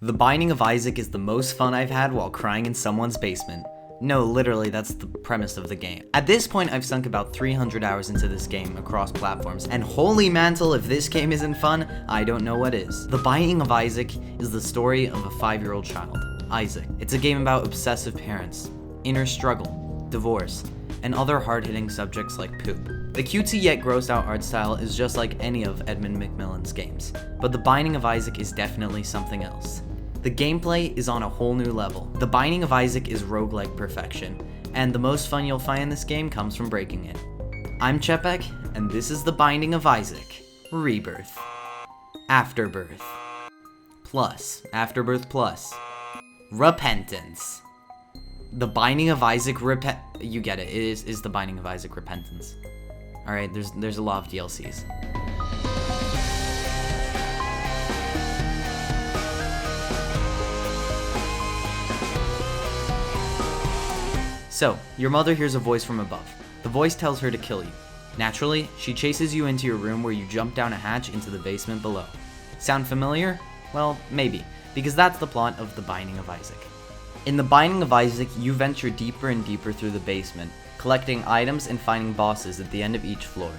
The Binding of Isaac is the most fun I've had while crying in someone's basement. No, literally, that's the premise of the game. At this point, I've sunk about 300 hours into this game across platforms, and holy mantle, if this game isn't fun, I don't know what is. The Binding of Isaac is the story of a 5-year-old child, Isaac. It's a game about obsessive parents, inner struggle, divorce, and other hard-hitting subjects like poop. The cutesy yet grossed-out art style is just like any of Edmund Macmillan's games, but The Binding of Isaac is definitely something else. The gameplay is on a whole new level. The Binding of Isaac is roguelike perfection, and the most fun you'll find in this game comes from breaking it. I'm Chepek, and this is The Binding of Isaac Rebirth. Afterbirth. Plus. Afterbirth Plus. Repentance. The Binding of Isaac You get it. It is The Binding of Isaac Repentance. Alright, there's a lot of DLCs. So, your mother hears a voice from above. The voice tells her to kill you. Naturally, she chases you into your room where you jump down a hatch into the basement below. Sound familiar? Well, maybe, because that's the plot of The Binding of Isaac. In The Binding of Isaac, you venture deeper and deeper through the basement, collecting items and finding bosses at the end of each floor.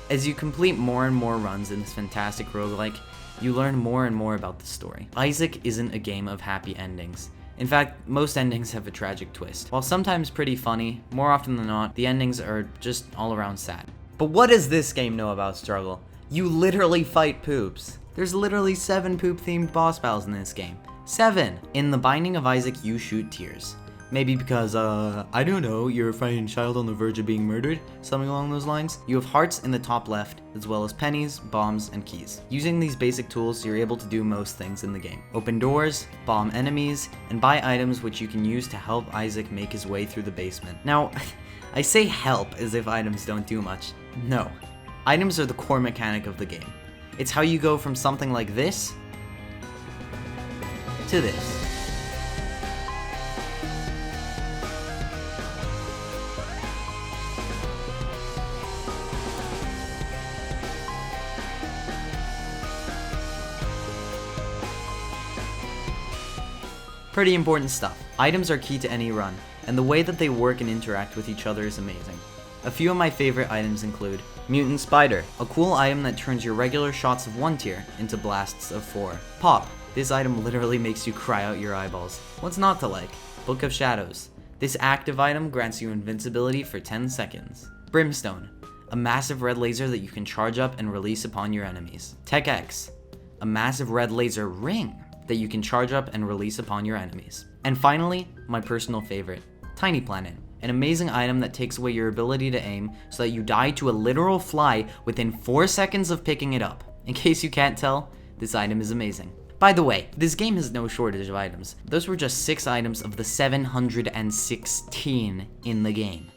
As you complete more and more runs in this fantastic roguelike, you learn more and more about the story. Isaac isn't a game of happy endings. In fact, most endings have a tragic twist. While sometimes pretty funny, more often than not, the endings are just all around sad. But what does this game know about struggle? You literally fight poops. There's literally 7 poop-themed boss battles in this game. 7! In The Binding of Isaac, you shoot tears. Maybe because, I don't know, you're fighting a child on the verge of being murdered? Something along those lines? You have hearts in the top left, as well as pennies, bombs, and keys. Using these basic tools, you're able to do most things in the game. Open doors, bomb enemies, and buy items which you can use to help Isaac make his way through the basement. Now, I say help as if items don't do much. No. Items are the core mechanic of the game. It's how you go from something like this to this. Pretty important stuff. Items are key to any run, and the way that they work and interact with each other is amazing. A few of my favorite items include Mutant Spider, a cool item that turns your regular shots of 1 tier into blasts of 4. Pop, this item literally makes you cry out your eyeballs. What's not to like? Book of Shadows. This active item grants you invincibility for 10 seconds. Brimstone, a massive red laser that you can charge up and release upon your enemies. Tech X, a massive red laser ring that you can charge up and release upon your enemies. And finally, my personal favorite, Tiny Planet, an amazing item that takes away your ability to aim so that you die to a literal fly within 4 seconds of picking it up. In case you can't tell, this item is amazing. By the way, this game has no shortage of items. Those were just 6 items of the 716 in the game.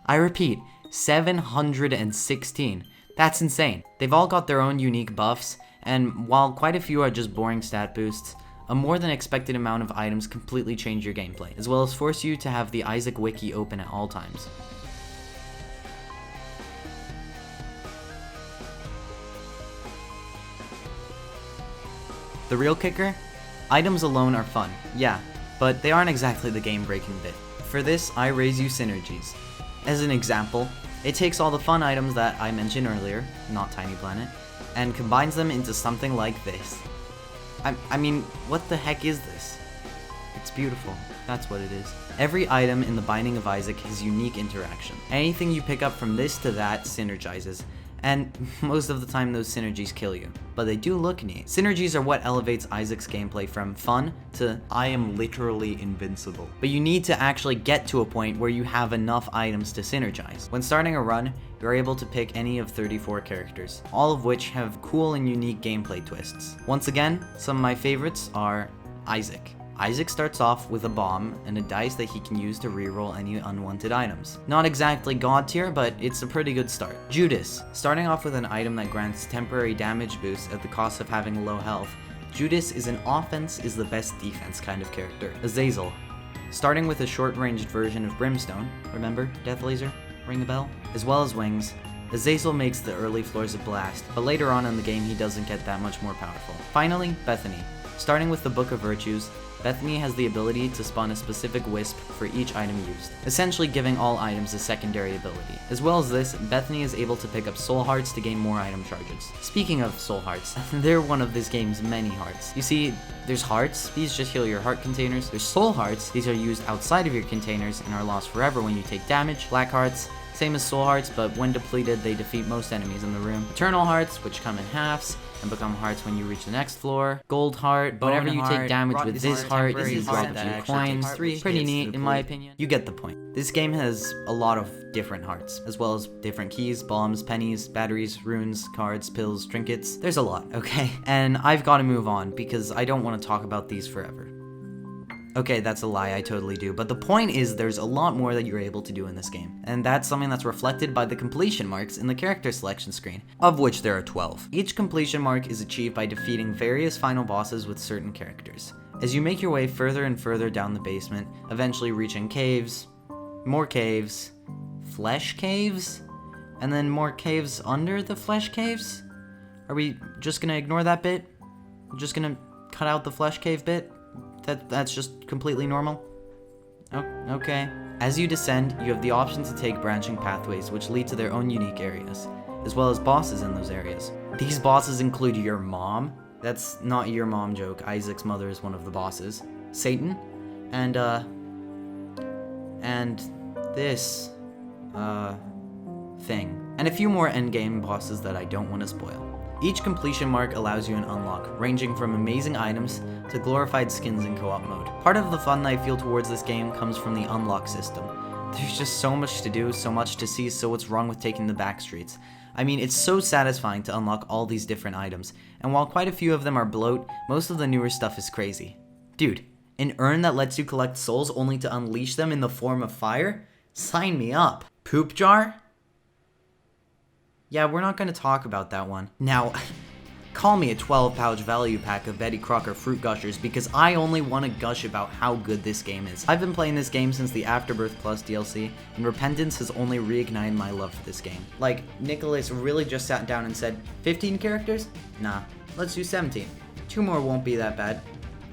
I repeat, 716. That's insane. They've all got their own unique buffs, and while quite a few are just boring stat boosts, a more than expected amount of items completely change your gameplay, as well as force you to have the Isaac wiki open at all times. The real kicker? Items alone are fun, yeah, but they aren't exactly the game-breaking bit. For this, I raise you Synergies. As an example, it takes all the fun items that I mentioned earlier, not Tiny Planet, and combines them into something like this. I mean, what the heck is this? It's beautiful, that's what it is. Every item in The Binding of Isaac has unique interaction. Anything you pick up from this to that synergizes, and most of the time those synergies kill you, but they do look neat. Synergies are what elevates Isaac's gameplay from fun to I am literally invincible. But you need to actually get to a point where you have enough items to synergize. When starting a run, you're able to pick any of 34 characters, all of which have cool and unique gameplay twists. Once again, some of my favorites are Isaac. Isaac starts off with a bomb and a dice that he can use to reroll any unwanted items. Not exactly god tier, but it's a pretty good start. Judas, starting off with an item that grants temporary damage boosts at the cost of having low health. Judas is an offense is the best defense kind of character. Azazel, starting with a short-ranged version of Brimstone, remember Death Laser? Ring a bell? As well as wings, Azazel makes the early floors a blast, but later on in the game he doesn't get that much more powerful. Finally, Bethany. Starting with the Book of Virtues, Bethany has the ability to spawn a specific wisp for each item used, essentially giving all items a secondary ability. As well as this, Bethany is able to pick up soul hearts to gain more item charges. Speaking of soul hearts, they're one of this game's many hearts. You see, there's hearts, these just heal your heart containers. There's soul hearts, these are used outside of your containers and are lost forever when you take damage. Black hearts, same as soul hearts, but when depleted, they defeat most enemies in the room. Eternal hearts, which come in halves and become hearts when you reach the next floor. Gold heart, whenever you take damage with this heart, you drop a few coins. Pretty neat, in my opinion. You get the point. This game has a lot of different hearts, as well as different keys, bombs, pennies, batteries, runes, cards, pills, trinkets. There's a lot, okay? And I've got to move on, because I don't want to talk about these forever. Okay, that's a lie, I totally do. But the point is there's a lot more that you're able to do in this game. And that's something that's reflected by the completion marks in the character selection screen, of which there are 12. Each completion mark is achieved by defeating various final bosses with certain characters. As you make your way further and further down the basement, eventually reaching caves, more caves, flesh caves, and then more caves under the flesh caves? Are we just gonna ignore that bit? Just gonna cut out the flesh cave bit? That's just completely normal? Oh, okay. As you descend, you have the option to take branching pathways which lead to their own unique areas, as well as bosses in those areas. These bosses include your mom. That's not your mom joke. Isaac's mother is one of the bosses. Satan, and this, thing. And a few more endgame bosses that I don't want to spoil. Each completion mark allows you an unlock, ranging from amazing items to glorified skins in co-op mode. Part of the fun that I feel towards this game comes from the unlock system. There's just so much to do, so much to see, so what's wrong with taking the back streets? I mean, it's so satisfying to unlock all these different items, and while quite a few of them are bloat, most of the newer stuff is crazy. Dude, an urn that lets you collect souls only to unleash them in the form of fire? Sign me up. Poop jar? Yeah, we're not going to talk about that one. Now, call me a 12-pouch value pack of Betty Crocker Fruit Gushers because I only want to gush about how good this game is. I've been playing this game since the Afterbirth Plus DLC, and Repentance has only reignited my love for this game. Like, Nicholas really just sat down and said, 15 characters? Nah, let's do 17. 2 more won't be that bad.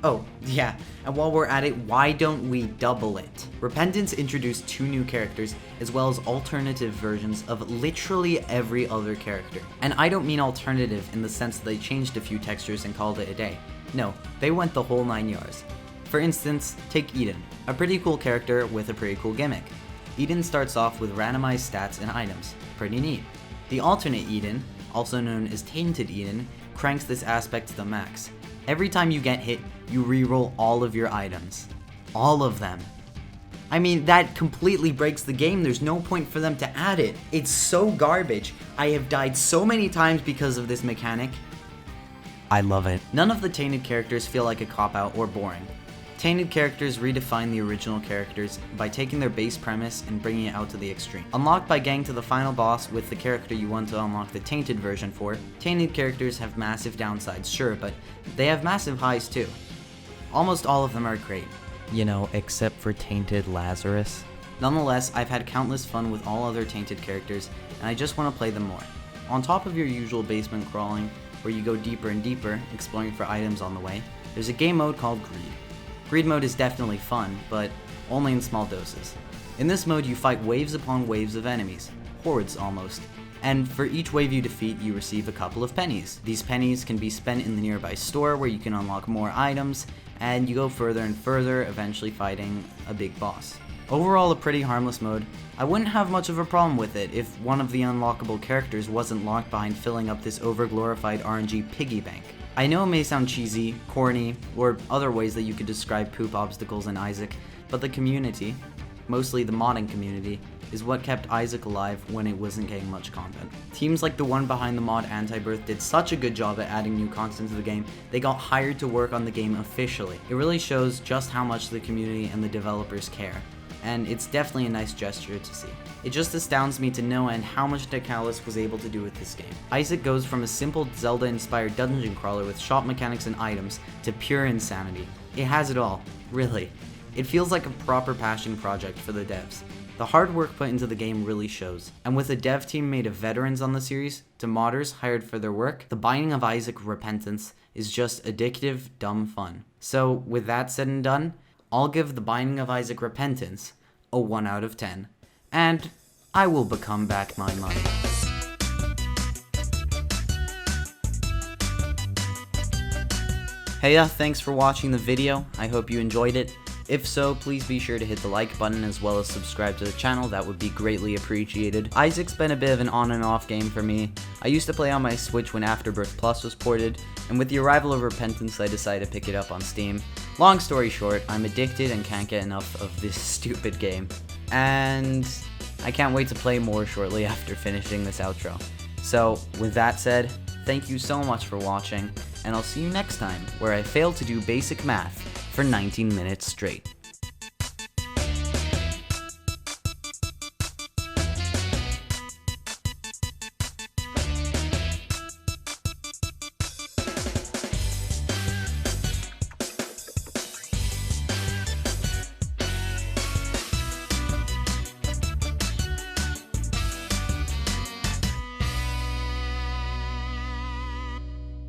Oh, yeah, and while we're at it, why don't we double it? Repentance introduced 2 new characters, as well as alternative versions of literally every other character. And I don't mean alternative in the sense that they changed a few textures and called it a day. No, they went the whole 9 yards. For instance, take Eden, a pretty cool character with a pretty cool gimmick. Eden starts off with randomized stats and items. Pretty neat. The alternate Eden, also known as Tainted Eden, cranks this aspect to the max. Every time you get hit, you reroll all of your items. All of them. I mean, that completely breaks the game. There's no point for them to add it. It's so garbage. I have died so many times because of this mechanic. I love it. None of the Tainted characters feel like a cop-out or boring. Tainted characters redefine the original characters by taking their base premise and bringing it out to the extreme. Unlocked by getting to the final boss with the character you want to unlock the Tainted version for, Tainted characters have massive downsides, sure, but they have massive highs too. Almost all of them are great. You know, except for Tainted Lazarus. Nonetheless, I've had countless fun with all other Tainted characters, and I just want to play them more. On top of your usual basement crawling, where you go deeper and deeper, exploring for items on the way, there's a game mode called Greed. Greed mode is definitely fun, but only in small doses. In this mode, you fight waves upon waves of enemies, hordes almost, and for each wave you defeat, you receive a couple of pennies. These pennies can be spent in the nearby store where you can unlock more items, and you go further and further, eventually fighting a big boss. Overall, a pretty harmless mode. I wouldn't have much of a problem with it if one of the unlockable characters wasn't locked behind filling up this overglorified RNG piggy bank. I know it may sound cheesy, corny, or other ways that you could describe poop obstacles in Isaac, but the community, mostly the modding community, is what kept Isaac alive when it wasn't getting much content. Teams like the one behind the mod Antibirth did such a good job at adding new content to the game, they got hired to work on the game officially. It really shows just how much the community and the developers care, and it's definitely a nice gesture to see. It just astounds me to no end how much Nicalis was able to do with this game. Isaac goes from a simple Zelda-inspired dungeon crawler with shop mechanics and items to pure insanity. It has it all, really. It feels like a proper passion project for the devs. The hard work put into the game really shows, and with a dev team made of veterans on the series to modders hired for their work, The Binding of Isaac Repentance is just addictive, dumb fun. So with that said and done, I'll give The Binding of Isaac Repentance a 1 out of 10, and I will become back my money. Hey thanks for watching the video, I hope you enjoyed it. If so, please be sure to hit the like button as well as subscribe to the channel, that would be greatly appreciated. Isaac's been a bit of an on and off game for me. I used to play on my Switch when Afterbirth Plus was ported, and with the arrival of Repentance I decided to pick it up on Steam. Long story short, I'm addicted and can't get enough of this stupid game. And I can't wait to play more shortly after finishing this outro. So, with that said, thank you so much for watching, and I'll see you next time, where I fail to do basic math for 19 minutes straight.